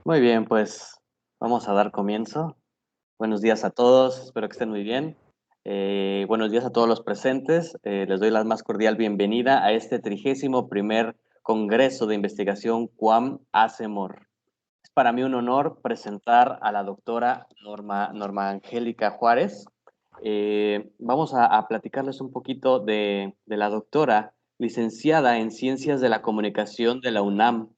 Muy bien, pues vamos a dar comienzo. Buenos días a todos, espero que estén muy bien. Buenos días a todos los presentes. Les doy la más cordial bienvenida a este 31º Congreso de Investigación QUAM ACEMOR. Es para mí un honor presentar a la doctora Norma Angélica Juárez. Vamos a platicarles un poquito de la doctora, licenciada en Ciencias de la Comunicación de la UNAM,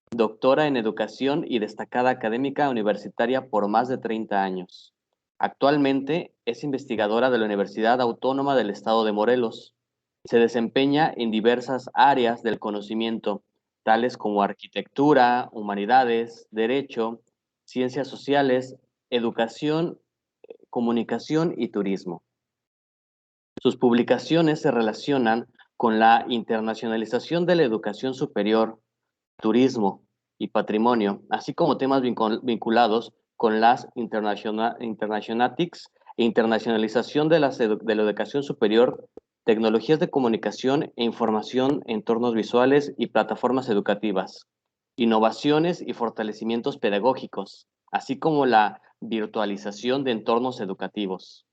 doctora en Educación y destacada académica universitaria por más de 30 años. Actualmente es investigadora de la Universidad Autónoma del Estado de Morelos. Se desempeña en diversas áreas del conocimiento, tales como arquitectura, humanidades, derecho, ciencias sociales, educación, comunicación y turismo. Sus publicaciones se relacionan con la internacionalización de la educación superior, turismo y patrimonio, así como temas vinculados con las internationatics e internacionalización de la educación superior, tecnologías de comunicación e información, entornos visuales y plataformas educativas, innovaciones y fortalecimientos pedagógicos, así como la virtualización de entornos educativos.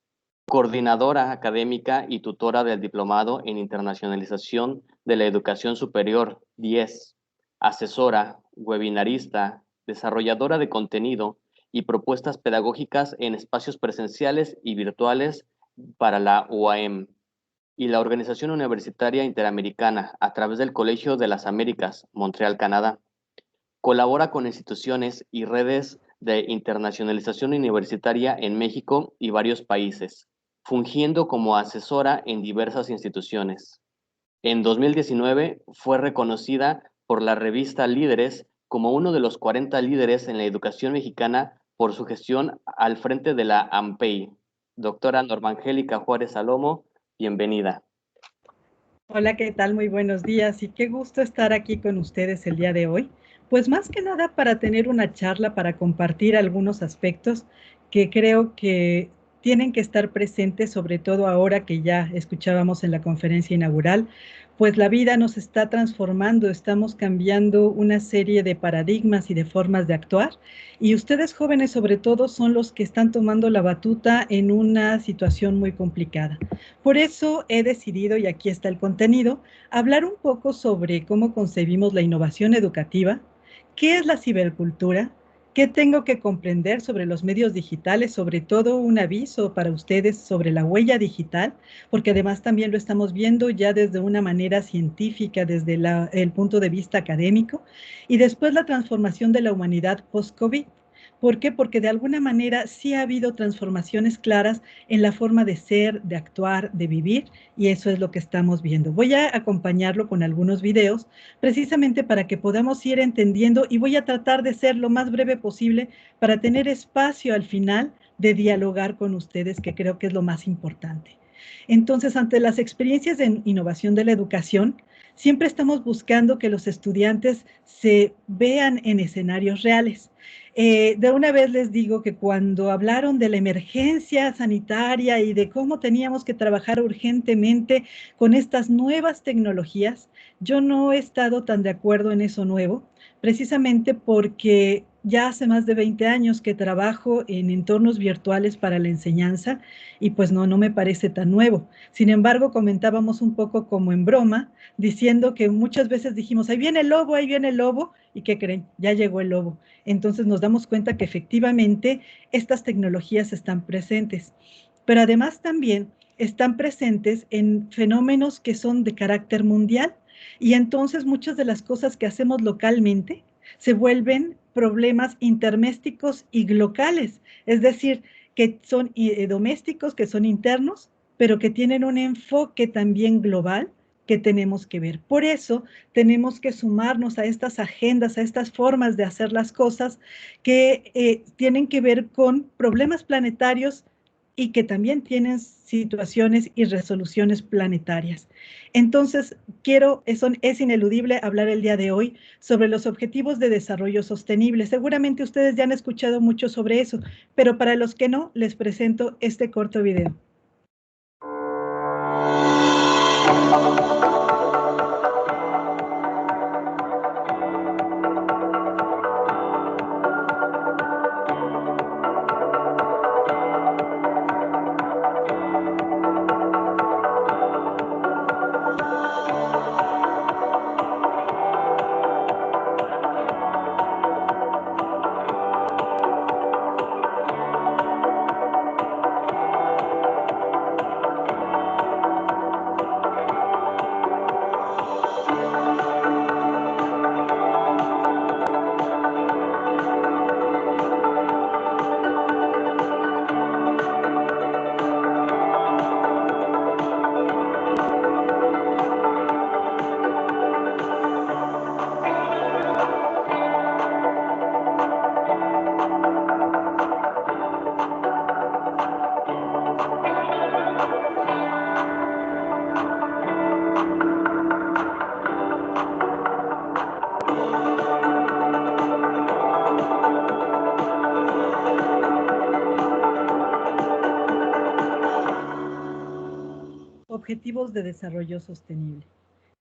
Coordinadora académica y tutora del Diplomado en Internacionalización de la Educación Superior, 10, asesora, webinarista, desarrolladora de contenido y propuestas pedagógicas en espacios presenciales y virtuales para la UAM y la Organización Universitaria Interamericana a través del Colegio de las Américas, Montreal, Canadá. Colabora con instituciones y redes de internacionalización universitaria en México y varios países, fungiendo como asesora en diversas instituciones. En 2019 fue reconocida por la revista Líderes como uno de los 40 líderes en la educación mexicana por su gestión al frente de la AMPEI. Doctora Norma Angélica Juárez Salomo, bienvenida. Hola, ¿qué tal? Muy buenos días y qué gusto estar aquí con ustedes el día de hoy. Pues más que nada para tener una charla, para compartir algunos aspectos que creo que tienen que estar presentes, sobre todo ahora que ya escuchábamos en la conferencia inaugural, pues la vida nos está transformando, estamos cambiando una serie de paradigmas y de formas de actuar, y ustedes jóvenes sobre todo son los que están tomando la batuta en una situación muy complicada. Por eso he decidido, y aquí está el contenido, hablar un poco sobre cómo concebimos la innovación educativa, qué es la cibercultura, qué tengo que comprender sobre los medios digitales, sobre todo un aviso para ustedes sobre la huella digital, porque además también lo estamos viendo ya desde una manera científica, desde el punto de vista académico, y después la transformación de la humanidad post-COVID. ¿Por qué? Porque de alguna manera sí ha habido transformaciones claras en la forma de ser, de actuar, de vivir, y eso es lo que estamos viendo. Voy a acompañarlo con algunos videos, precisamente para que podamos ir entendiendo, y voy a tratar de ser lo más breve posible para tener espacio al final de dialogar con ustedes, que creo que es lo más importante. Entonces, ante las experiencias de innovación de la educación, siempre estamos buscando que los estudiantes se vean en escenarios reales. De una vez les digo que cuando hablaron de la emergencia sanitaria y de cómo teníamos que trabajar urgentemente con estas nuevas tecnologías, yo no he estado tan de acuerdo en eso nuevo, precisamente porque ya hace más de 20 años que trabajo en entornos virtuales para la enseñanza y pues no me parece tan nuevo. Sin embargo, comentábamos un poco como en broma, diciendo que muchas veces dijimos, ahí viene el lobo, ¿y qué creen? Ya llegó el lobo. Entonces nos damos cuenta que efectivamente estas tecnologías están presentes, pero además también están presentes en fenómenos que son de carácter mundial, y entonces muchas de las cosas que hacemos localmente se vuelven problemas intermésticos y locales, es decir, que son domésticos, que son internos, pero que tienen un enfoque también global que tenemos que ver. Por eso tenemos que sumarnos a estas agendas, a estas formas de hacer las cosas que tienen que ver con problemas planetarios y que también tienen situaciones y resoluciones planetarias. Entonces, es ineludible hablar el día de hoy sobre los objetivos de desarrollo sostenible. Seguramente ustedes ya han escuchado mucho sobre eso, pero para los que no, les presento este corto video. Objetivos de Desarrollo Sostenible,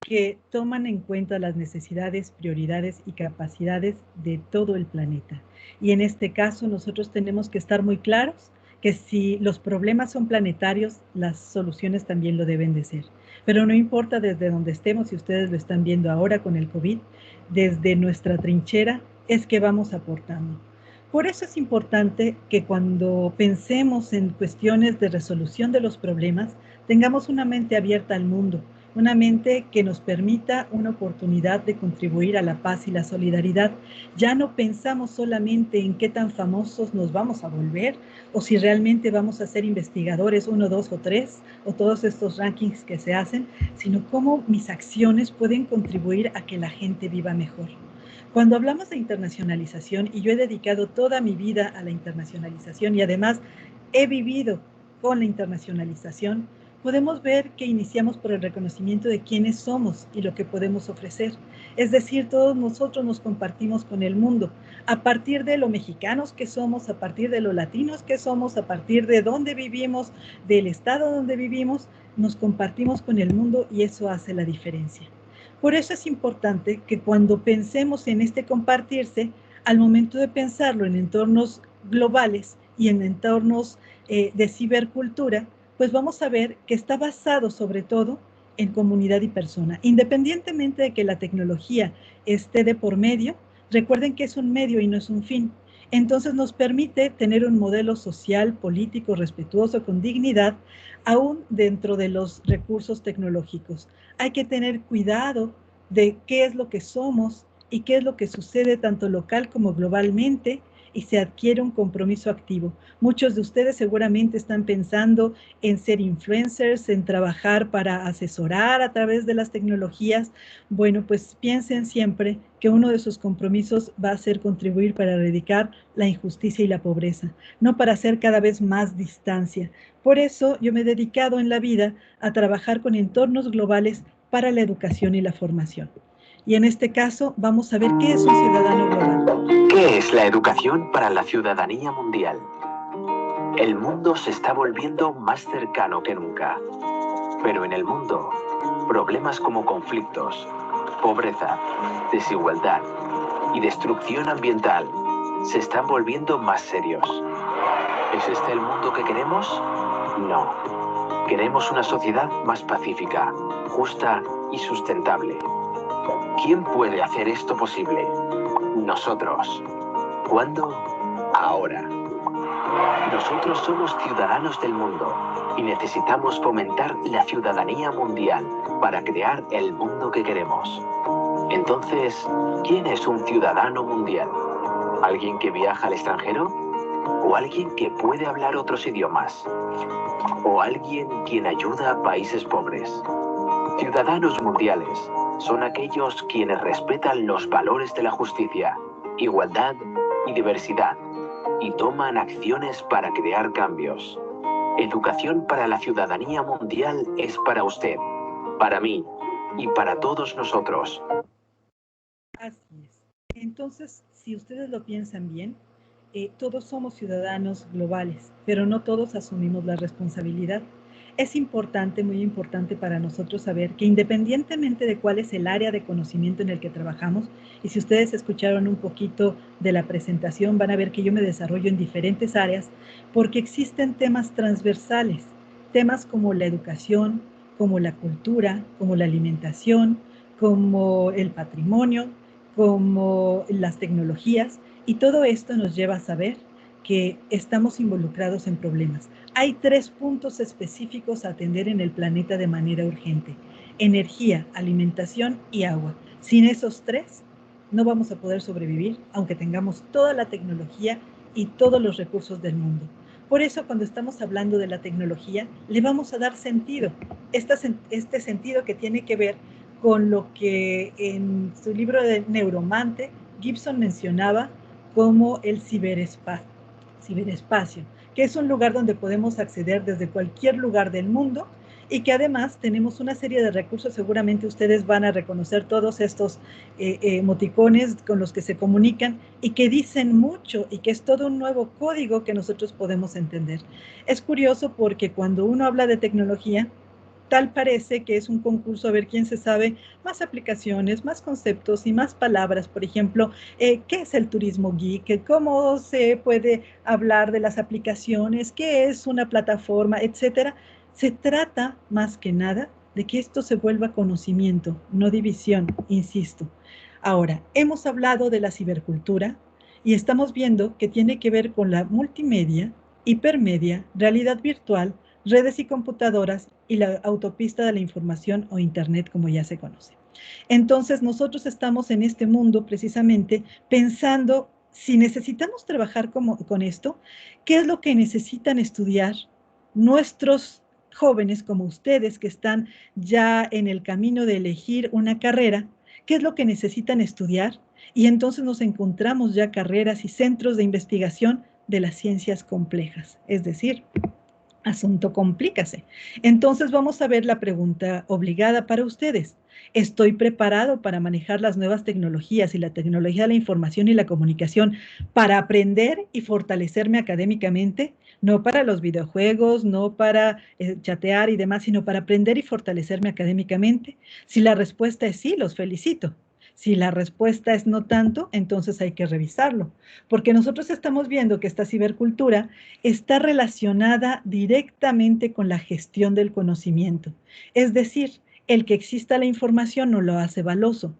que toman en cuenta las necesidades, prioridades y capacidades de todo el planeta. Y en este caso nosotros tenemos que estar muy claros que si los problemas son planetarios, las soluciones también lo deben de ser. Pero no importa desde donde estemos, si ustedes lo están viendo ahora con el COVID, desde nuestra trinchera es que vamos aportando. Por eso es importante que cuando pensemos en cuestiones de resolución de los problemas, tengamos una mente abierta al mundo, una mente que nos permita una oportunidad de contribuir a la paz y la solidaridad. Ya no pensamos solamente en qué tan famosos nos vamos a volver o si realmente vamos a ser investigadores 1, 2 o 3 o todos estos rankings que se hacen, sino cómo mis acciones pueden contribuir a que la gente viva mejor. Cuando hablamos de internacionalización, y yo he dedicado toda mi vida a la internacionalización y además he vivido con la internacionalización, podemos ver que iniciamos por el reconocimiento de quiénes somos y lo que podemos ofrecer. Es decir, todos nosotros nos compartimos con el mundo, a partir de lo mexicanos que somos, a partir de lo latinos que somos, a partir de dónde vivimos, del estado donde vivimos, nos compartimos con el mundo y eso hace la diferencia. Por eso es importante que cuando pensemos en este compartirse, al momento de pensarlo en entornos globales y en entornos de cibercultura, pues vamos a ver que está basado sobre todo en comunidad y persona. Independientemente de que la tecnología esté de por medio, recuerden que es un medio y no es un fin. Entonces nos permite tener un modelo social, político, respetuoso, con dignidad, aún dentro de los recursos tecnológicos. Hay que tener cuidado de qué es lo que somos y qué es lo que sucede tanto local como globalmente y se adquiere un compromiso activo. Muchos de ustedes seguramente están pensando en ser influencers, en trabajar para asesorar a través de las tecnologías. Bueno, pues piensen siempre que uno de sus compromisos va a ser contribuir para erradicar la injusticia y la pobreza, no para hacer cada vez más distancia. Por eso yo me he dedicado en la vida a trabajar con entornos globales para la educación y la formación. Y en este caso vamos a ver qué es un ciudadano global. ¿Qué es la educación para la ciudadanía mundial? El mundo se está volviendo más cercano que nunca. Pero en el mundo, problemas como conflictos, pobreza, desigualdad y destrucción ambiental se están volviendo más serios. ¿Es este el mundo que queremos? No. Queremos una sociedad más pacífica, justa y sustentable. ¿Quién puede hacer esto posible? Nosotros. ¿Cuándo? Ahora. Nosotros somos ciudadanos del mundo y necesitamos fomentar la ciudadanía mundial para crear el mundo que queremos. Entonces, ¿quién es un ciudadano mundial? ¿Alguien que viaja al extranjero? ¿O alguien que puede hablar otros idiomas? ¿O alguien quien ayuda a países pobres? Ciudadanos mundiales son aquellos quienes respetan los valores de la justicia, igualdad y diversidad y toman acciones para crear cambios. Educación para la ciudadanía mundial es para usted, para mí y para todos nosotros. Así es. Entonces, si ustedes lo piensan bien, todos somos ciudadanos globales, pero no todos asumimos la responsabilidad. Es importante, muy importante para nosotros saber que independientemente de cuál es el área de conocimiento en el que trabajamos, y si ustedes escucharon un poquito de la presentación, van a ver que yo me desarrollo en diferentes áreas, porque existen temas transversales, temas como la educación, como la cultura, como la alimentación, como el patrimonio, como las tecnologías, y todo esto nos lleva a saber que estamos involucrados en problemas. Hay 3 puntos específicos a atender en el planeta de manera urgente: energía, alimentación y agua. Sin esos 3, no vamos a poder sobrevivir, aunque tengamos toda la tecnología y todos los recursos del mundo. Por eso, cuando estamos hablando de la tecnología, le vamos a dar sentido. Este sentido que tiene que ver con lo que en su libro de Neuromante, Gibson mencionaba como el ciberespacio, que es un lugar donde podemos acceder desde cualquier lugar del mundo y que además tenemos una serie de recursos. Seguramente ustedes van a reconocer todos estos emoticones con los que se comunican y que dicen mucho y que es todo un nuevo código que nosotros podemos entender. Es curioso porque cuando uno habla de tecnología, tal parece que es un concurso a ver quién se sabe más aplicaciones, más conceptos y más palabras. Por ejemplo, ¿qué es el turismo geek? ¿Cómo se puede hablar de las aplicaciones? ¿Qué es una plataforma? Etcétera. Se trata, más que nada, de que esto se vuelva conocimiento, no división, insisto. Ahora, hemos hablado de la cibercultura y estamos viendo que tiene que ver con la multimedia, hipermedia, realidad virtual, redes y computadoras y la autopista de la información o Internet, como ya se conoce. Entonces, nosotros estamos en este mundo precisamente pensando si necesitamos trabajar con esto, ¿qué es lo que necesitan estudiar nuestros jóvenes como ustedes que están ya en el camino de elegir una carrera? ¿Qué es lo que necesitan estudiar? Y entonces nos encontramos ya carreras y centros de investigación de las ciencias complejas, es decir, asunto complícase. Entonces vamos a ver la pregunta obligada para ustedes. ¿Estoy preparado para manejar las nuevas tecnologías y la tecnología de la información y la comunicación para aprender y fortalecerme académicamente? No para los videojuegos, no para chatear y demás, sino para aprender y fortalecerme académicamente. Si la respuesta es sí, los felicito. Si la respuesta es no tanto, entonces hay que revisarlo, porque nosotros estamos viendo que esta cibercultura está relacionada directamente con la gestión del conocimiento. Es decir, el que exista la información no lo hace valioso,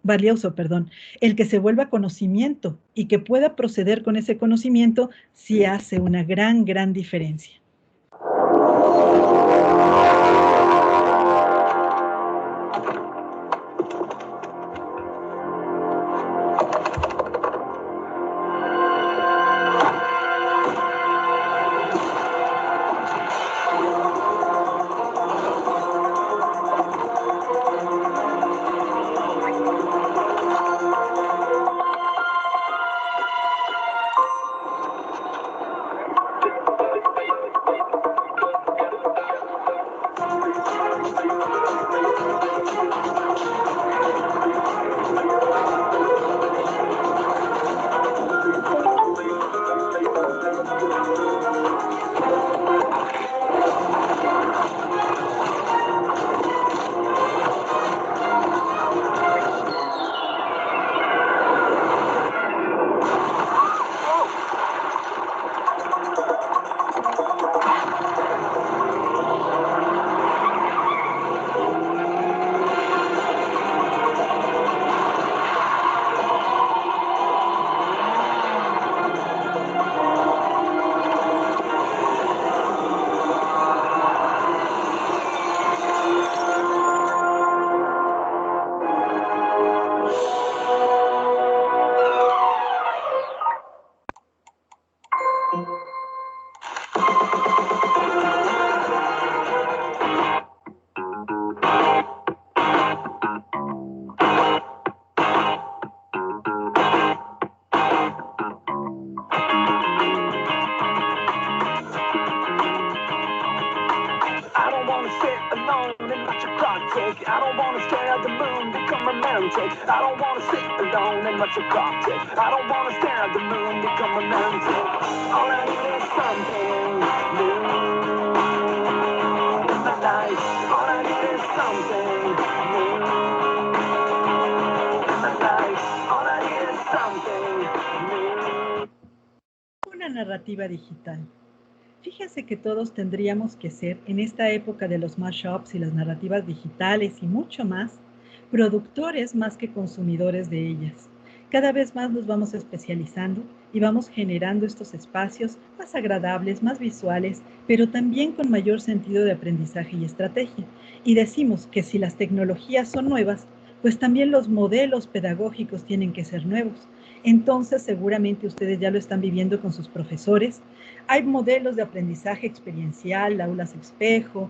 el que se vuelva conocimiento y que pueda proceder con ese conocimiento sí hace una gran diferencia. I don't want to stare at the moon, become romantic. I don't want to sit alone and watch a cocktail. I don't want to stare at the moon, become romantic. All I need is something new in my life. All I need is something new in my life. All I need is something new. Una narrativa digital. Fíjense que todos tendríamos que ser, en esta época de los mashups y las narrativas digitales y mucho más, productores más que consumidores de ellas. Cada vez más nos vamos especializando y vamos generando estos espacios más agradables, más visuales, pero también con mayor sentido de aprendizaje y estrategia. Y decimos que si las tecnologías son nuevas, pues también los modelos pedagógicos tienen que ser nuevos. Entonces, seguramente ustedes ya lo están viviendo con sus profesores. Hay modelos de aprendizaje experiencial, aulas espejo,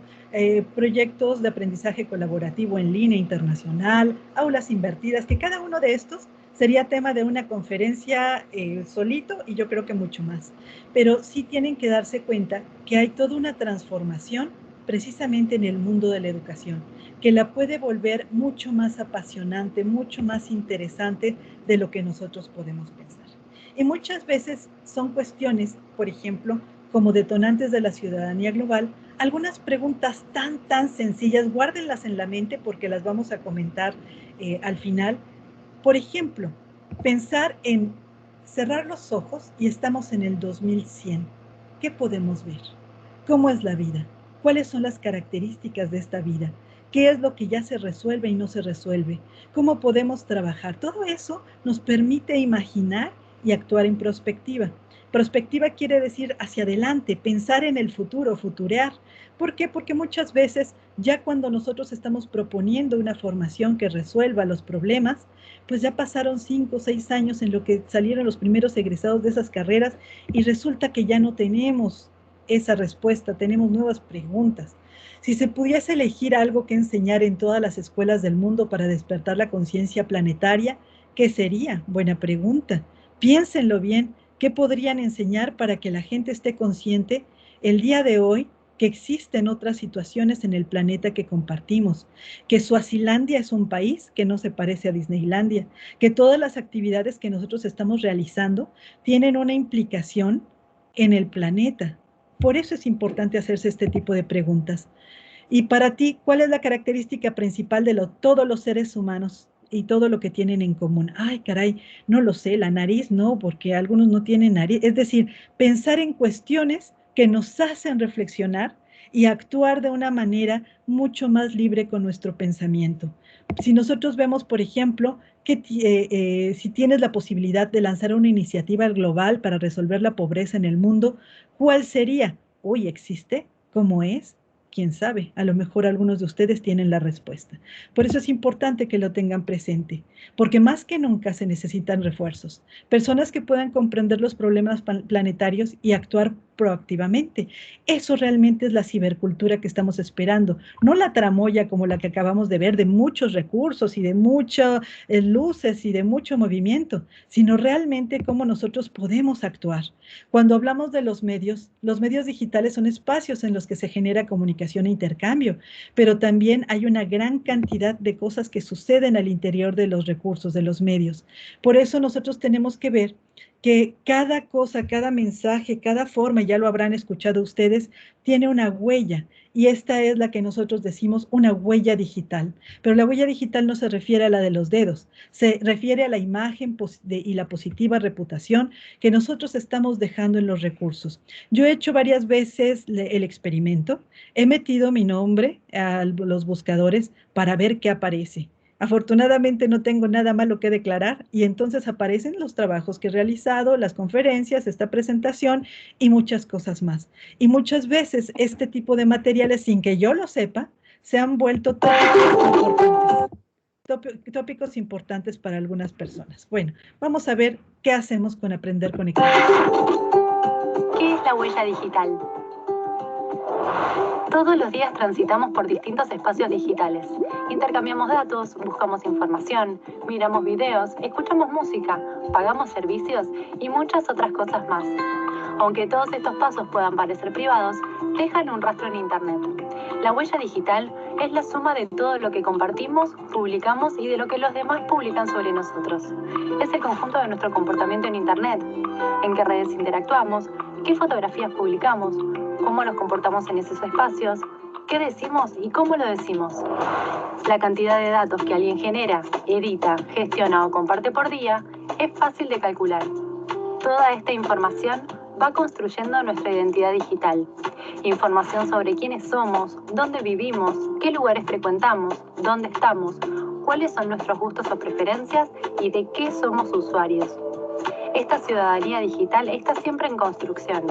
proyectos de aprendizaje colaborativo en línea internacional, aulas invertidas, que cada uno de estos sería tema de una conferencia solito y yo creo que mucho más. Pero sí tienen que darse cuenta que hay toda una transformación precisamente en el mundo de la educación, que la puede volver mucho más apasionante, mucho más interesante de lo que nosotros podemos pensar. Y muchas veces son cuestiones, por ejemplo, como detonantes de la ciudadanía global, algunas preguntas tan sencillas, guárdenlas en la mente porque las vamos a comentar al final. Por ejemplo, pensar en cerrar los ojos y estamos en el 2100. ¿Qué podemos ver? ¿Cómo es la vida? ¿Cuáles son las características de esta vida? ¿Qué es lo que ya se resuelve y no se resuelve? ¿Cómo podemos trabajar? Todo eso nos permite imaginar y actuar en prospectiva. Prospectiva quiere decir hacia adelante, pensar en el futuro, futurear. ¿Por qué? Porque muchas veces ya cuando nosotros estamos proponiendo una formación que resuelva los problemas, pues ya pasaron 5 o 6 años en lo que salieron los primeros egresados de esas carreras y resulta que ya no tenemos esa respuesta, tenemos nuevas preguntas. Si se pudiese elegir algo que enseñar en todas las escuelas del mundo para despertar la conciencia planetaria, ¿qué sería? Buena pregunta. Piénsenlo bien, ¿qué podrían enseñar para que la gente esté consciente el día de hoy que existen otras situaciones en el planeta que compartimos, que Suazilandia es un país que no se parece a Disneylandia, que todas las actividades que nosotros estamos realizando tienen una implicación en el planeta? Por eso es importante hacerse este tipo de preguntas. Y para ti, ¿cuál es la característica principal de todos los seres humanos y todo lo que tienen en común? Ay, caray, no lo sé, la nariz no, porque algunos no tienen nariz. Es decir, pensar en cuestiones que nos hacen reflexionar y actuar de una manera mucho más libre con nuestro pensamiento. Si nosotros vemos, por ejemplo, que si tienes la posibilidad de lanzar una iniciativa global para resolver la pobreza en el mundo, ¿cuál sería? Hoy existe, ¿cómo es? Quién sabe, a lo mejor algunos de ustedes tienen la respuesta. Por eso es importante que lo tengan presente, porque más que nunca se necesitan refuerzos, personas que puedan comprender los problemas planetarios y actuar proactivamente. Eso realmente es la cibercultura que estamos esperando, no la tramoya como la que acabamos de ver, de muchos recursos y de muchas luces y de mucho movimiento, sino realmente cómo nosotros podemos actuar. Cuando hablamos de los medios digitales son espacios en los que se genera comunicación e intercambio, pero también hay una gran cantidad de cosas que suceden al interior de los recursos, de los medios. Por eso nosotros tenemos que ver que cada cosa, cada mensaje, cada forma, ya lo habrán escuchado ustedes, tiene una huella, y esta es la que nosotros decimos una huella digital. Pero la huella digital no se refiere a la de los dedos, se refiere a la imagen y la positiva reputación que nosotros estamos dejando en los recursos. Yo he hecho varias veces el experimento, he metido mi nombre a los buscadores para ver qué aparece. Afortunadamente no tengo nada malo que declarar y entonces aparecen los trabajos que he realizado, las conferencias, esta presentación y muchas cosas más. Y muchas veces este tipo de materiales, sin que yo lo sepa, se han vuelto tópicos importantes para algunas personas. Bueno, vamos a ver qué hacemos con aprender conectados. ¿Qué es la huella digital? Todos los días transitamos por distintos espacios digitales. Intercambiamos datos, buscamos información, miramos videos, escuchamos música, pagamos servicios y muchas otras cosas más. Aunque todos estos pasos puedan parecer privados, dejan un rastro en Internet. La huella digital es la suma de todo lo que compartimos, publicamos y de lo que los demás publican sobre nosotros. Es el conjunto de nuestro comportamiento en Internet, en qué redes interactuamos, qué fotografías publicamos, cómo nos comportamos en esos espacios, qué decimos y cómo lo decimos. La cantidad de datos que alguien genera, edita, gestiona o comparte por día es fácil de calcular. Toda esta información va construyendo nuestra identidad digital. Información sobre quiénes somos, dónde vivimos, qué lugares frecuentamos, dónde estamos, cuáles son nuestros gustos o preferencias y de qué somos usuarios. Esta ciudadanía digital está siempre en construcción.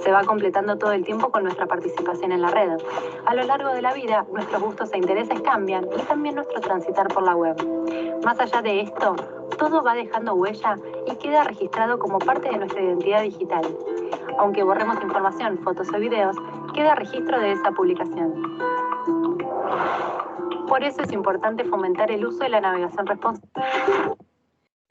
Se va completando todo el tiempo con nuestra participación en la red. A lo largo de la vida, nuestros gustos e intereses cambian y también nuestro transitar por la web. Más allá de esto, todo va dejando huella y queda registrado como parte de nuestra identidad digital. Aunque borremos información, fotos o videos, queda registro de esa publicación. Por eso es importante fomentar el uso de la navegación responsable.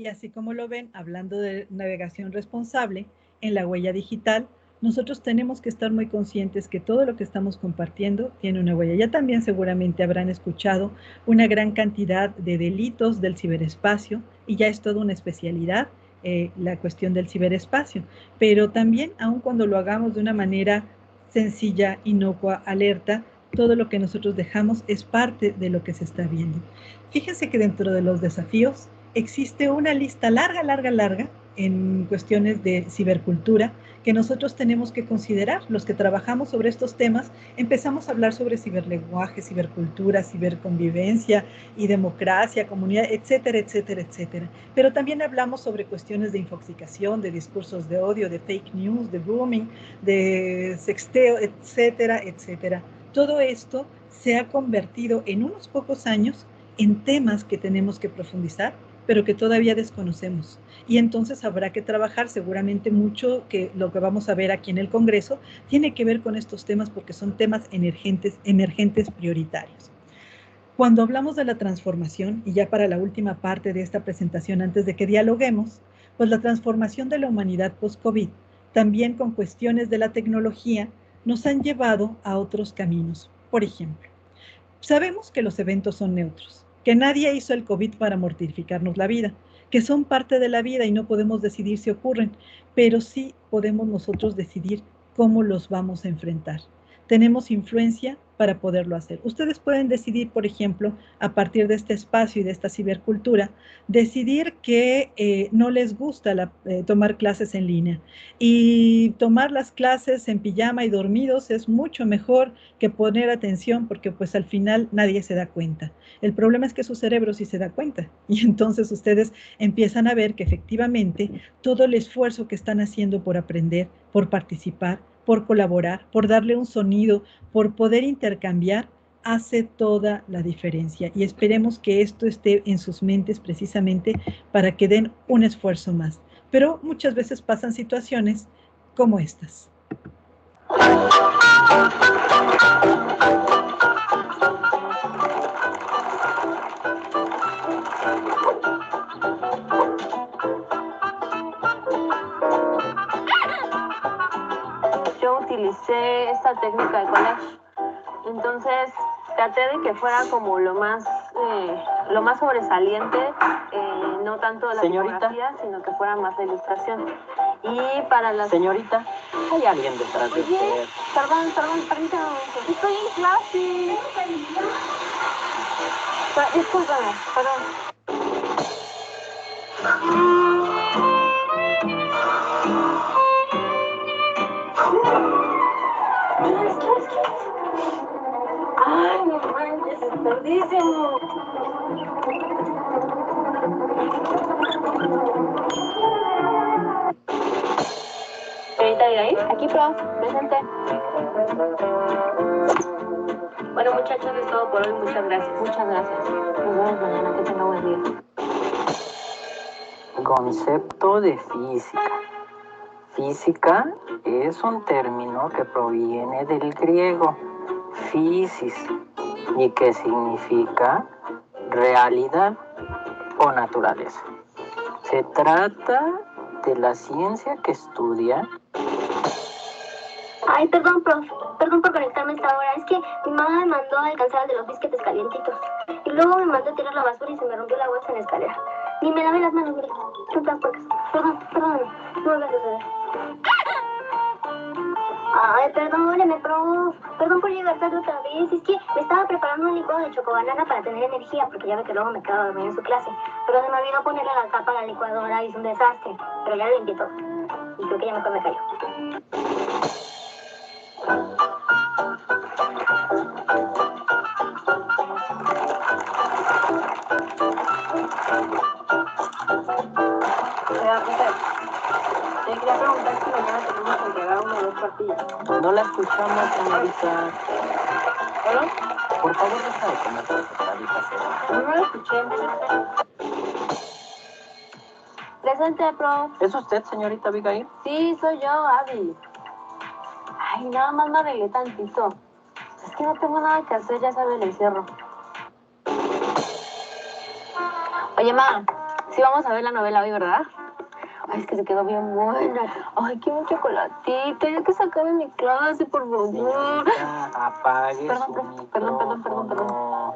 Y así como lo ven, hablando de navegación responsable, en la huella digital, nosotros tenemos que estar muy conscientes que todo lo que estamos compartiendo tiene una huella. Ya también seguramente habrán escuchado una gran cantidad de delitos del ciberespacio, y ya es toda una especialidad la cuestión del ciberespacio. Pero también, aun cuando lo hagamos de una manera sencilla, inocua, alerta. Todo lo que nosotros dejamos es parte de lo que se está viendo. Fíjense que dentro de los desafíos existe una lista larga, larga, larga en cuestiones de cibercultura que nosotros tenemos que considerar. Los que trabajamos sobre estos temas empezamos a hablar sobre ciberlenguaje, cibercultura, ciberconvivencia y democracia, comunidad, etcétera, etcétera, etcétera. Pero también hablamos sobre cuestiones de infoxicación, de discursos de odio, de fake news, de grooming, de sexteo, etcétera, etcétera. Todo esto se ha convertido en unos pocos años en temas que tenemos que profundizar, pero que todavía desconocemos. Y entonces habrá que trabajar seguramente mucho, que lo que vamos a ver aquí en el Congreso tiene que ver con estos temas porque son temas emergentes prioritarios. Cuando hablamos de la transformación, y ya para la última parte de esta presentación antes de que dialoguemos, pues la transformación de la humanidad post-COVID, también con cuestiones de la tecnología, nos han llevado a otros caminos. Por ejemplo, sabemos que los eventos son neutros, que nadie hizo el COVID para mortificarnos la vida, que son parte de la vida y no podemos decidir si ocurren, pero sí podemos nosotros decidir cómo los vamos a enfrentar. Tenemos influencia para poderlo hacer. Ustedes pueden decidir, por ejemplo, a partir de este espacio y de esta cibercultura, decidir que no les gusta tomar clases en línea. Y tomar las clases en pijama y dormidos es mucho mejor que poner atención porque pues al final nadie se da cuenta. El problema es que su cerebro sí se da cuenta y entonces ustedes empiezan a ver que efectivamente todo el esfuerzo que están haciendo por aprender, por participar, por colaborar, por darle un sonido, por poder intercambiar, hace toda la diferencia. Y esperemos que esto esté en sus mentes precisamente para que den un esfuerzo más. Pero muchas veces pasan situaciones como estas. Yo utilicé esta técnica de collage, entonces traté de que fuera como lo más sobresaliente, no tanto la tipografía, sino que fuera más la ilustración. Y para las... Señorita, hay alguien detrás de usted. Perdón, permítame un momento. Estoy en clase. Discúlpame, perdón. Ay, no manches, es tardísimo. Señorita Abigail, aquí, prof, presente. Bueno, muchachos, es todo por hoy. Muchas gracias. Muchas gracias. Nos vemos mañana. Que tenga buen día. Concepto de física. Física es un término que proviene del griego physis y que significa realidad o naturaleza. Se trata de la ciencia que estudia. Ay, perdón, prof. Perdón por conectarme a esta hora. Es que mi mamá me mandó a alcanzar al de los bisquetes calientitos. Y luego me mandó a tirar la basura y se me rompió la bolsa en la escalera. Ni me lavé las manos, mire. Son tan puercas. Perdóname. No me voy a suceder. Ay, perdóneme, prof. Perdón por llegar tarde otra vez. Es que me estaba preparando un licuado de chocobanana para tener energía, porque ya ve que luego me quedaba dormida en su clase. Pero se me olvidó ponerle la tapa a la licuadora y es un desastre. Pero ya lo limpié todo. Y creo que ya mejor me callo. Te quería preguntar si mañana tenemos que entregar una o dos partidas. No la escuchamos, señorita. ¿Perdón? Por favor, deja de comer tu No la escuché. Presente, prof. ¿Es usted, señorita Abigail? Sí, soy yo, Abby. Ay, nada más me arreglé tantito. Es que no tengo nada que hacer, ya sabe el encierro. Oye, ma, sí vamos a ver la novela hoy, ¿verdad? Ay, es que se quedó bien buena. Ay, quiero un chocolatito. Ya que se acabe mi clase, por favor. Señorita, apague Perdón, su perdón. micrófono.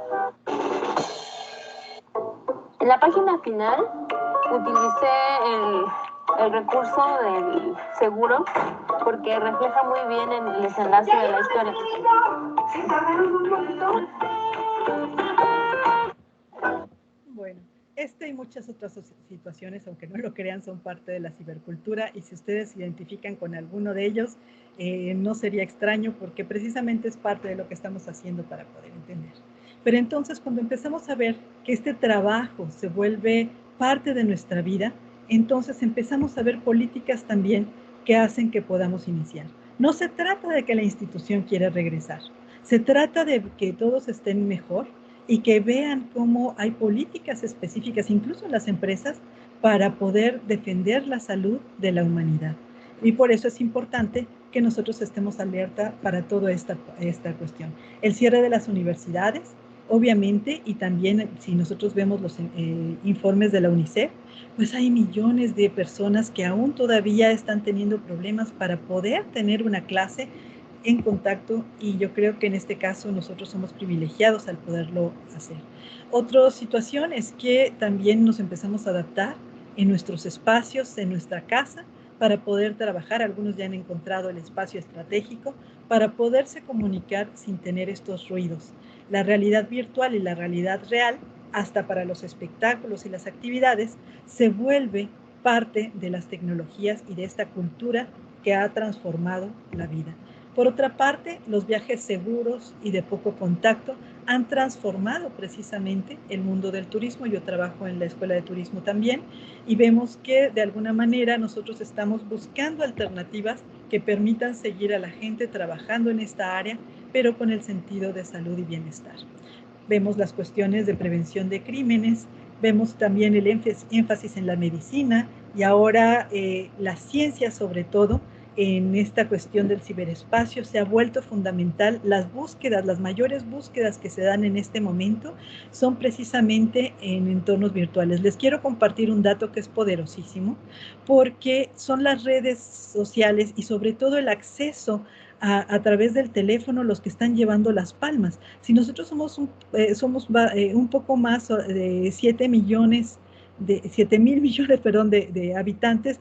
En la página final utilicé el recurso del seguro porque refleja muy bien el desenlace de la historia. Bueno, esta y muchas otras situaciones, aunque no lo crean, son parte de la cibercultura y si ustedes se identifican con alguno de ellos, no sería extraño porque precisamente es parte de lo que estamos haciendo para poder entender. Pero entonces cuando empezamos a ver que este trabajo se vuelve parte de nuestra vida, entonces empezamos a ver políticas también que hacen que podamos iniciar. No se trata de que la institución quiera regresar, se trata de que todos estén mejor y que vean cómo hay políticas específicas, incluso en las empresas, para poder defender la salud de la humanidad. Y por eso es importante que nosotros estemos alerta para toda esta cuestión. El cierre de las universidades, obviamente, y también si nosotros vemos los informes de la UNICEF, pues hay millones de personas que aún todavía están teniendo problemas para poder tener una clase en contacto y yo creo que en este caso nosotros somos privilegiados al poderlo hacer. Otra situación es que también nos empezamos a adaptar en nuestros espacios, en nuestra casa, para poder trabajar. Algunos ya han encontrado el espacio estratégico para poderse comunicar sin tener estos ruidos. La realidad virtual y la realidad real, hasta para los espectáculos y las actividades, se vuelve parte de las tecnologías y de esta cultura que ha transformado la vida. Por otra parte, los viajes seguros y de poco contacto han transformado precisamente el mundo del turismo. Yo trabajo en la Escuela de Turismo también y vemos que de alguna manera nosotros estamos buscando alternativas que permitan seguir a la gente trabajando en esta área, pero con el sentido de salud y bienestar. Vemos las cuestiones de prevención de crímenes, vemos también el énfasis en la medicina y ahora la ciencia sobre todo, en esta cuestión del ciberespacio se ha vuelto fundamental. Las búsquedas, las mayores búsquedas que se dan en este momento son precisamente en entornos virtuales. Les quiero compartir un dato que es poderosísimo porque son las redes sociales y sobre todo el acceso a través del teléfono los que están llevando las palmas. Si nosotros somos un poco más de 7 mil millones, perdón, de habitantes,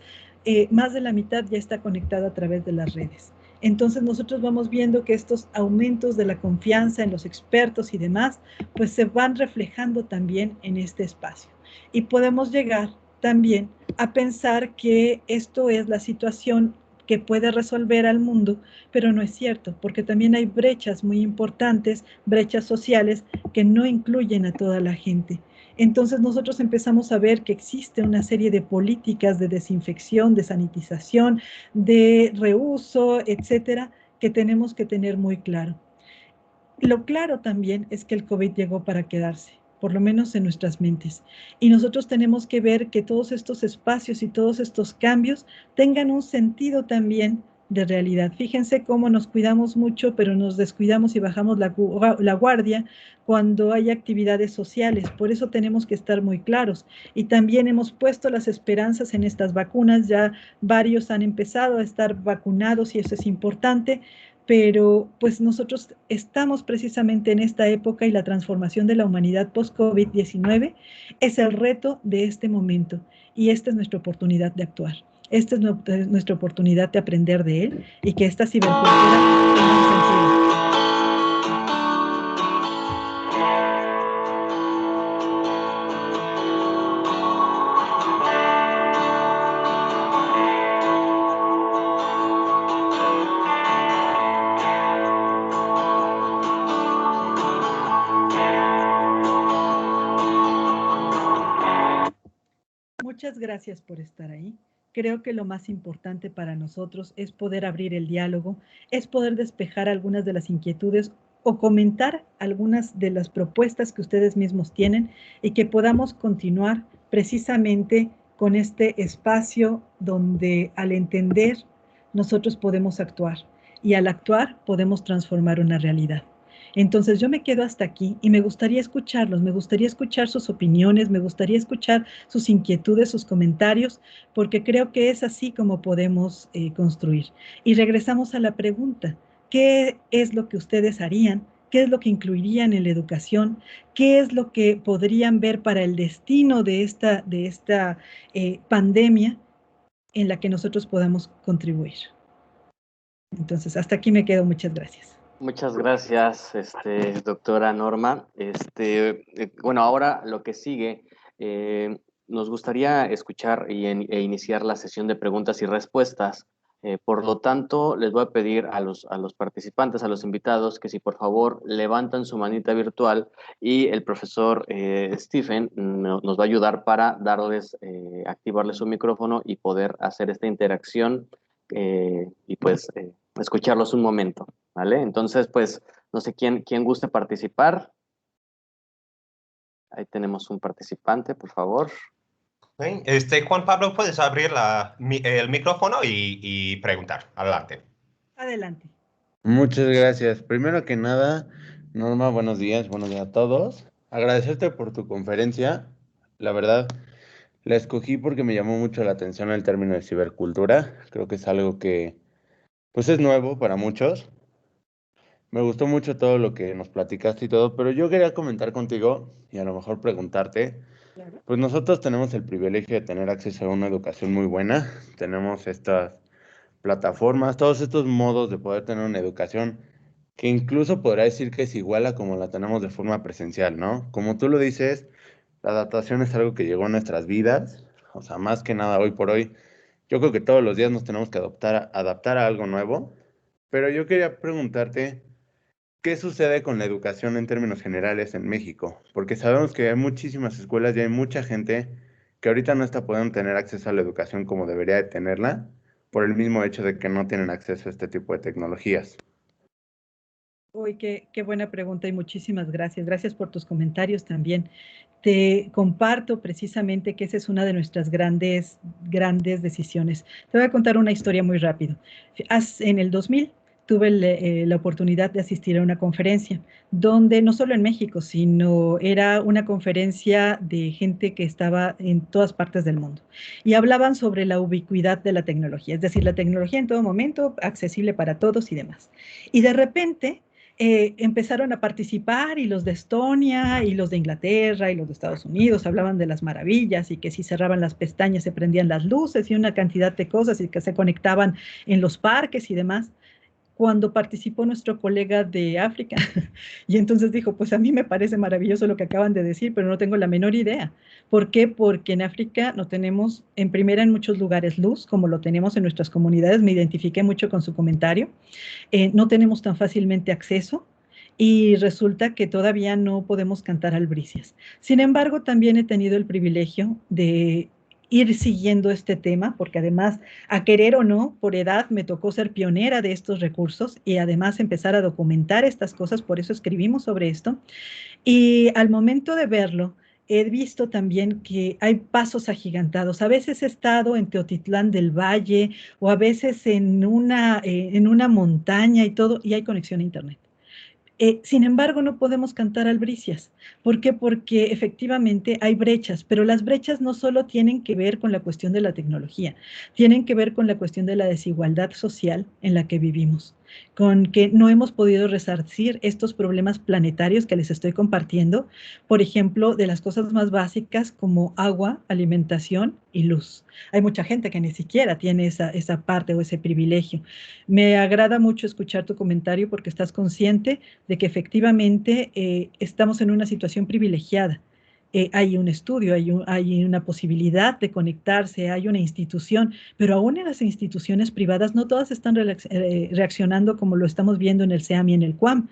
más de la mitad ya está conectada a través de las redes. Entonces nosotros vamos viendo que estos aumentos de la confianza en los expertos y demás, pues se van reflejando también en este espacio. Y podemos llegar también a pensar que esto es la situación que puede resolver al mundo, pero no es cierto, porque también hay brechas muy importantes, brechas sociales que no incluyen a toda la gente. Entonces nosotros empezamos a ver que existe una serie de políticas de desinfección, de sanitización, de reuso, etcétera, que tenemos que tener muy claro. Lo claro también es que el COVID llegó para quedarse, por lo menos en nuestras mentes. Y nosotros tenemos que ver que todos estos espacios y todos estos cambios tengan un sentido también de realidad. Fíjense cómo nos cuidamos mucho, pero nos descuidamos y bajamos la guardia cuando hay actividades sociales. Por eso tenemos que estar muy claros. Y también hemos puesto las esperanzas en estas vacunas. Ya varios han empezado a estar vacunados y eso es importante. Pero pues nosotros estamos precisamente en esta época y la transformación de la humanidad post-COVID-19 es el reto de este momento y esta es nuestra oportunidad de actuar. Esta es nuestra oportunidad de aprender de él y que esta cibercultura tenga un sentido. Muchas gracias por estar ahí. Creo que lo más importante para nosotros es poder abrir el diálogo, es poder despejar algunas de las inquietudes o comentar algunas de las propuestas que ustedes mismos tienen y que podamos continuar precisamente con este espacio donde al entender nosotros podemos actuar y al actuar podemos transformar una realidad. Entonces yo me quedo hasta aquí y me gustaría escucharlos, me gustaría escuchar sus opiniones, me gustaría escuchar sus inquietudes, sus comentarios, porque creo que es así como podemos construir. Y regresamos a la pregunta, ¿qué es lo que ustedes harían? ¿Qué es lo que incluirían en la educación? ¿Qué es lo que podrían ver para el destino de esta pandemia en la que nosotros podamos contribuir. Entonces, hasta aquí me quedo. Muchas gracias. Muchas gracias, doctora Norma. Bueno, ahora lo que sigue, nos gustaría escuchar e iniciar la sesión de preguntas y respuestas. Por lo tanto, les voy a pedir a los participantes, a los invitados, que si por favor levantan su manita virtual y el profesor Stephen nos va a ayudar para activarles su micrófono y poder hacer esta interacción y pues escucharlos un momento, ¿vale? Entonces, pues, no sé quién guste participar. Ahí tenemos un participante, por favor. Sí, Juan Pablo, puedes abrir el micrófono y preguntar. Adelante. Adelante. Muchas gracias. Primero que nada, Norma, buenos días a todos. Agradecerte por tu conferencia. La verdad, la escogí porque me llamó mucho la atención el término de cibercultura. Creo que es algo que, pues, es nuevo para muchos. Me gustó mucho todo lo que nos platicaste y todo, pero yo quería comentar contigo y a lo mejor preguntarte. Claro. Pues nosotros tenemos el privilegio de tener acceso a una educación muy buena. Tenemos estas plataformas, todos estos modos de poder tener una educación que incluso podría decir que es igual a como la tenemos de forma presencial, ¿no? Como tú lo dices, la adaptación es algo que llegó a nuestras vidas, o sea, más que nada hoy por hoy, yo creo que todos los días nos tenemos que adaptar a algo nuevo, pero yo quería preguntarte, ¿qué sucede con la educación en términos generales en México? Porque sabemos que hay muchísimas escuelas y hay mucha gente que ahorita no está pudiendo tener acceso a la educación como debería de tenerla, por el mismo hecho de que no tienen acceso a este tipo de tecnologías. Uy, qué buena pregunta y muchísimas gracias. Gracias por tus comentarios también. Te comparto precisamente que esa es una de nuestras grandes decisiones. Te voy a contar una historia muy rápido. En el 2000 tuve la oportunidad de asistir a una conferencia donde no solo en México, sino era una conferencia de gente que estaba en todas partes del mundo y hablaban sobre la ubicuidad de la tecnología, es decir, la tecnología en todo momento, accesible para todos y demás. Y de repente empezaron a participar y los de Estonia y los de Inglaterra y los de Estados Unidos hablaban de las maravillas y que si cerraban las pestañas se prendían las luces y una cantidad de cosas y que se conectaban en los parques y demás. Cuando participó nuestro colega de África y entonces dijo, pues a mí me parece maravilloso lo que acaban de decir, pero no tengo la menor idea. ¿Por qué? Porque en África no tenemos, en primera, en muchos lugares luz, como lo tenemos en nuestras comunidades. Me identifiqué mucho con su comentario. No tenemos tan fácilmente acceso y resulta que todavía no podemos cantar albricias. Sin embargo, también he tenido el privilegio de ir siguiendo este tema, porque además, a querer o no, por edad me tocó ser pionera de estos recursos y además empezar a documentar estas cosas, por eso escribimos sobre esto. Y al momento de verlo, he visto también que hay pasos agigantados. A veces he estado en Teotitlán del Valle o a veces en una montaña y todo, y hay conexión a internet. Sin embargo, no podemos cantar albricias. ¿Por qué? Porque efectivamente hay brechas, pero las brechas no solo tienen que ver con la cuestión de la tecnología, tienen que ver con la cuestión de la desigualdad social en la que vivimos, con que no hemos podido resarcir estos problemas planetarios que les estoy compartiendo, por ejemplo, de las cosas más básicas como agua, alimentación y luz. Hay mucha gente que ni siquiera tiene esa parte o ese privilegio. Me agrada mucho escuchar tu comentario porque estás consciente de que efectivamente estamos en una situación privilegiada. Hay un estudio, hay una posibilidad de conectarse, hay una institución, pero aún en las instituciones privadas no todas están reaccionando como lo estamos viendo en el SEAM y en el CUAM.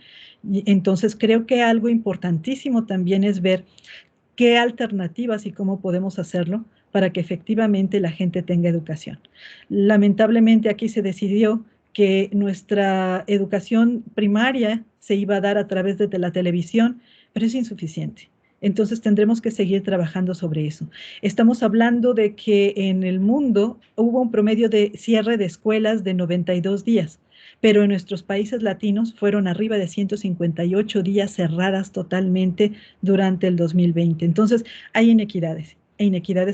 Entonces creo que algo importantísimo también es ver qué alternativas y cómo podemos hacerlo para que efectivamente la gente tenga educación. Lamentablemente aquí se decidió que nuestra educación primaria se iba a dar a través de la televisión, pero es insuficiente. Entonces tendremos que seguir trabajando sobre eso. Estamos hablando de que en el mundo hubo un promedio de cierre de escuelas de 92 días, pero en nuestros países latinos fueron arriba de 158 días cerradas totalmente durante el 2020. Entonces hay inequidades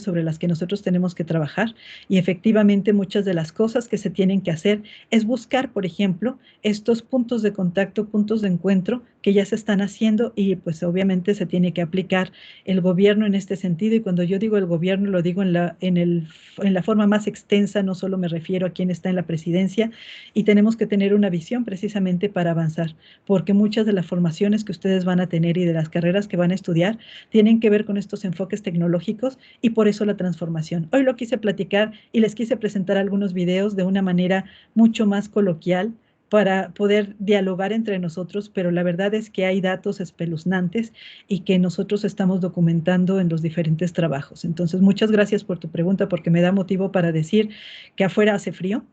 sobre las que nosotros tenemos que trabajar y efectivamente muchas de las cosas que se tienen que hacer es buscar, por ejemplo, estos puntos de contacto, puntos de encuentro que ya se están haciendo y pues obviamente se tiene que aplicar el gobierno en este sentido. Y cuando yo digo el gobierno, lo digo en la forma más extensa, no solo me refiero a quien está en la presidencia, y tenemos que tener una visión precisamente para avanzar, porque muchas de las formaciones que ustedes van a tener y de las carreras que van a estudiar tienen que ver con estos enfoques tecnológicos y por eso la transformación. Hoy lo quise platicar y les quise presentar algunos videos de una manera mucho más coloquial para poder dialogar entre nosotros, pero la verdad es que hay datos espeluznantes y que nosotros estamos documentando en los diferentes trabajos. Entonces, muchas gracias por tu pregunta, porque me da motivo para decir que afuera hace frío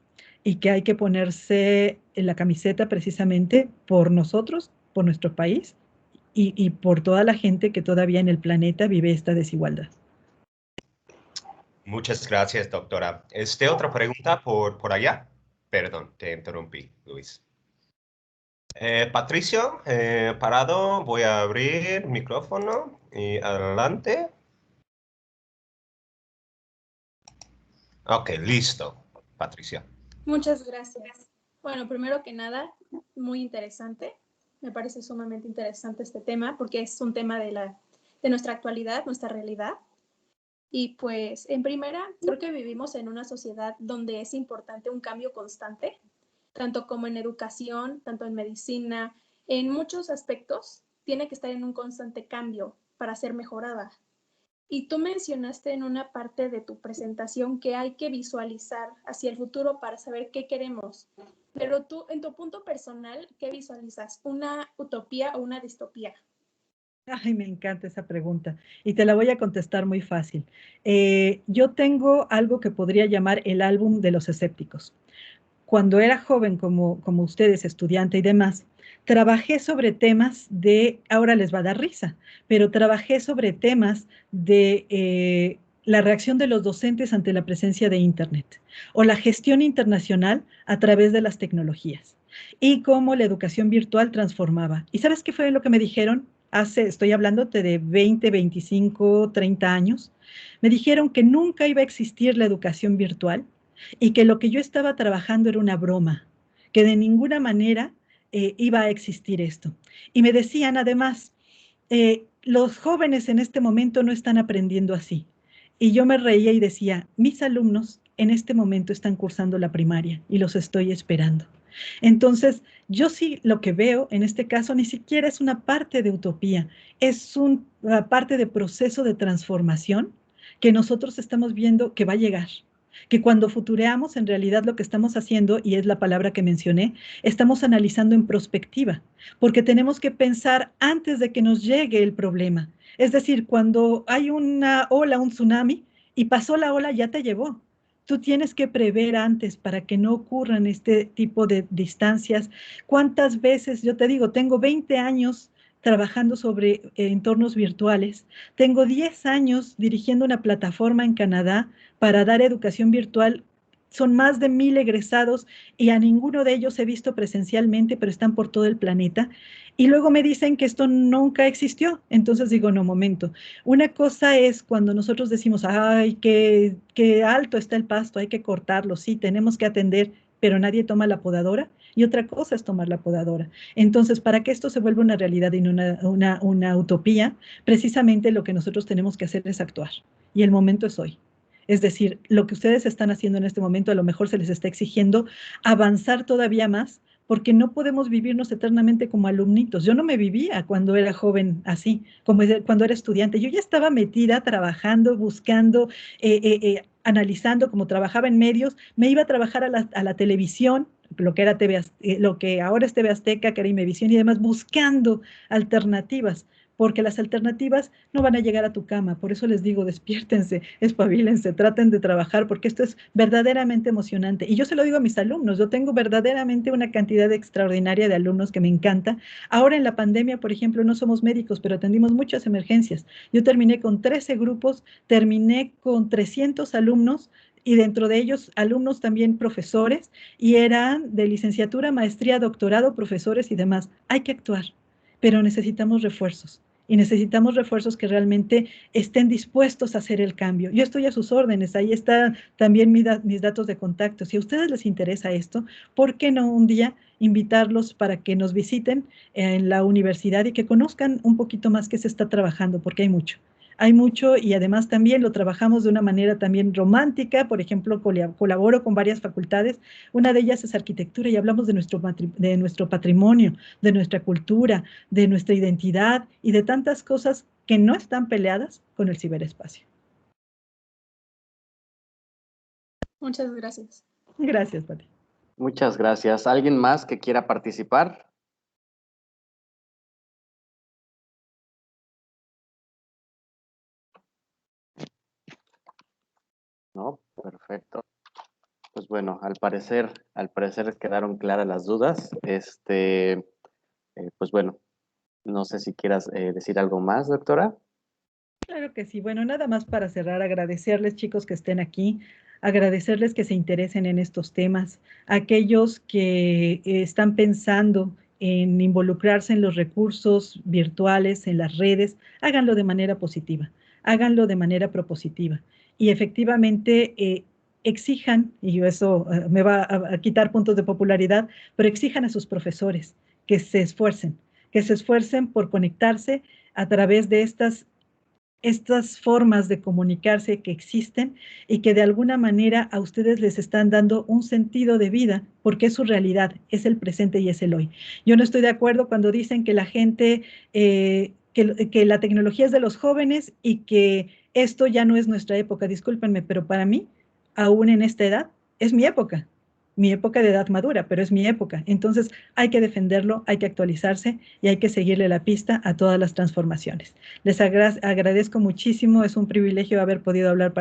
y que hay que ponerse en la camiseta precisamente por nosotros, por nuestro país y por toda la gente que todavía en el planeta vive esta desigualdad. Muchas gracias, doctora. Otra pregunta por allá. Perdón, te interrumpí, Luis. Patricio, parado, voy a abrir micrófono y adelante. Ok, listo, Patricia. Muchas gracias. Bueno, primero que nada, muy interesante. Me parece sumamente interesante este tema porque es un tema de nuestra actualidad, nuestra realidad. Y pues, en primera, creo que vivimos en una sociedad donde es importante un cambio constante, tanto como en educación, tanto en medicina, en muchos aspectos, tiene que estar en un constante cambio para ser mejorada. Y tú mencionaste en una parte de tu presentación que hay que visualizar hacia el futuro para saber qué queremos. Pero tú, en tu punto personal, ¿qué visualizas? ¿Una utopía o una distopía? Ay, me encanta esa pregunta y te la voy a contestar muy fácil. Yo tengo algo que podría llamar el álbum de los escépticos. Cuando era joven, como ustedes, estudiante y demás, trabajé sobre temas ahora les va a dar risa, pero trabajé sobre temas de la reacción de los docentes ante la presencia de Internet o la gestión internacional a través de las tecnologías y cómo la educación virtual transformaba. ¿Y sabes qué fue lo que me dijeron? Estoy hablándote de 20, 25, 30 años. Me dijeron que nunca iba a existir la educación virtual y que lo que yo estaba trabajando era una broma, que de ninguna manera iba a existir esto. Y me decían además, los jóvenes en este momento no están aprendiendo así. Y yo me reía y decía, mis alumnos en este momento están cursando la primaria y los estoy esperando. Entonces, yo sí lo que veo en este caso ni siquiera es una parte de utopía, es una parte de proceso de transformación que nosotros estamos viendo que va a llegar. Que cuando futureamos, en realidad lo que estamos haciendo, y es la palabra que mencioné, estamos analizando en prospectiva, porque tenemos que pensar antes de que nos llegue el problema. Es decir, cuando hay una ola, un tsunami, y pasó la ola, ya te llevó. Tú tienes que prever antes para que no ocurran este tipo de distancias. ¿Cuántas veces, yo te digo, tengo 20 años trabajando sobre entornos virtuales, tengo 10 años dirigiendo una plataforma en Canadá para dar educación virtual. Son más de 1000 egresados y a ninguno de ellos he visto presencialmente, pero están por todo el planeta. Y luego me dicen que esto nunca existió. Entonces digo, no, momento. Una cosa es cuando nosotros decimos, ay, qué alto está el pasto, hay que cortarlo, sí, tenemos que atender, pero nadie toma la podadora. Y otra cosa es tomar la podadora. Entonces, para que esto se vuelva una realidad y no una utopía, precisamente lo que nosotros tenemos que hacer es actuar. Y el momento es hoy. Es decir, lo que ustedes están haciendo en este momento a lo mejor se les está exigiendo avanzar todavía más, porque no podemos vivirnos eternamente como alumnitos. Yo no me vivía cuando era joven así, como cuando era estudiante. Yo ya estaba metida, trabajando, buscando, analizando, como trabajaba en medios, me iba a trabajar a la televisión, lo que era lo que ahora es TV Azteca, que era Imevisión y demás, buscando alternativas, porque las alternativas no van a llegar a tu cama. Por eso les digo, despiértense, espabilense, traten de trabajar, porque esto es verdaderamente emocionante. Y yo se lo digo a mis alumnos, yo tengo verdaderamente una cantidad extraordinaria de alumnos que me encanta. Ahora en la pandemia, por ejemplo, no somos médicos, pero atendimos muchas emergencias. Yo terminé con 13 grupos, terminé con 300 alumnos, y dentro de ellos alumnos también profesores, y eran de licenciatura, maestría, doctorado, profesores y demás. Hay que actuar, pero necesitamos refuerzos. y necesitamos refuerzos que realmente estén dispuestos a hacer el cambio. Yo estoy a sus órdenes, ahí están también mis datos de contacto. Si a ustedes les interesa esto, ¿por qué no un día invitarlos para que nos visiten en la universidad y que conozcan un poquito más qué se está trabajando? Porque hay mucho. Hay mucho y además también lo trabajamos de una manera también romántica. Por ejemplo, colaboro con varias facultades. Una de ellas es arquitectura y hablamos de nuestro patrimonio, de nuestra cultura, de nuestra identidad y de tantas cosas que no están peleadas con el ciberespacio. Muchas gracias. Gracias, Pati. Muchas gracias. ¿Alguien más que quiera participar? No, perfecto. Pues bueno, al parecer quedaron claras las dudas. Pues bueno, no sé si quieras decir algo más, doctora. Claro que sí. Bueno, nada más para cerrar, agradecerles, chicos, que estén aquí, agradecerles que se interesen en estos temas, aquellos que están pensando en involucrarse en los recursos virtuales, en las redes, háganlo de manera positiva, háganlo de manera propositiva. Y efectivamente exijan, y eso me va a quitar puntos de popularidad, pero exijan a sus profesores que se esfuercen por conectarse a través de estas formas de comunicarse que existen y que de alguna manera a ustedes les están dando un sentido de vida, porque es su realidad, es el presente y es el hoy. Yo no estoy de acuerdo cuando dicen que la gente, que la tecnología es de los jóvenes y que esto ya no es nuestra época. Discúlpenme, pero para mí, aún en esta edad, es mi época de edad madura, pero es mi época. Entonces hay que defenderlo, hay que actualizarse y hay que seguirle la pista a todas las transformaciones. Les agradezco muchísimo, es un privilegio haber podido hablar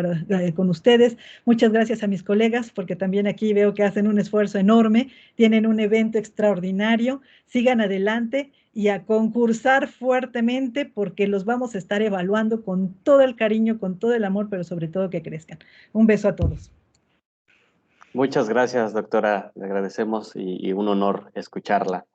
con ustedes. Muchas gracias a mis colegas, porque también aquí veo que hacen un esfuerzo enorme, tienen un evento extraordinario. Sigan adelante y a concursar fuertemente, porque los vamos a estar evaluando con todo el cariño, con todo el amor, pero sobre todo que crezcan. Un beso a todos. Muchas gracias, doctora. Le agradecemos y un honor escucharla.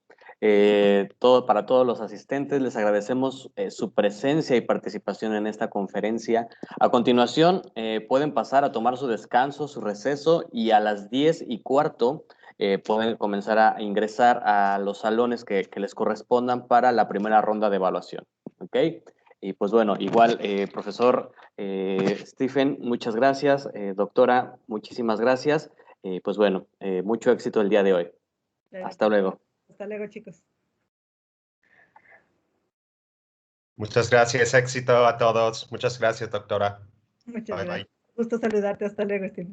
Para todos los asistentes, les agradecemos su presencia y participación en esta conferencia. A continuación, pueden pasar a tomar su descanso, su receso, y a las 10:15 pueden comenzar a ingresar a los salones que les correspondan para la primera ronda de evaluación. ¿Ok? Y pues bueno, igual, profesor Stephen, muchas gracias. Doctora, muchísimas gracias. Pues bueno, mucho éxito el día de hoy. Hasta luego. Hasta luego, chicos. Muchas gracias, éxito a todos. Muchas gracias, doctora. Muchas Bye, gracias. bye. Gusto saludarte. Hasta luego, Steve.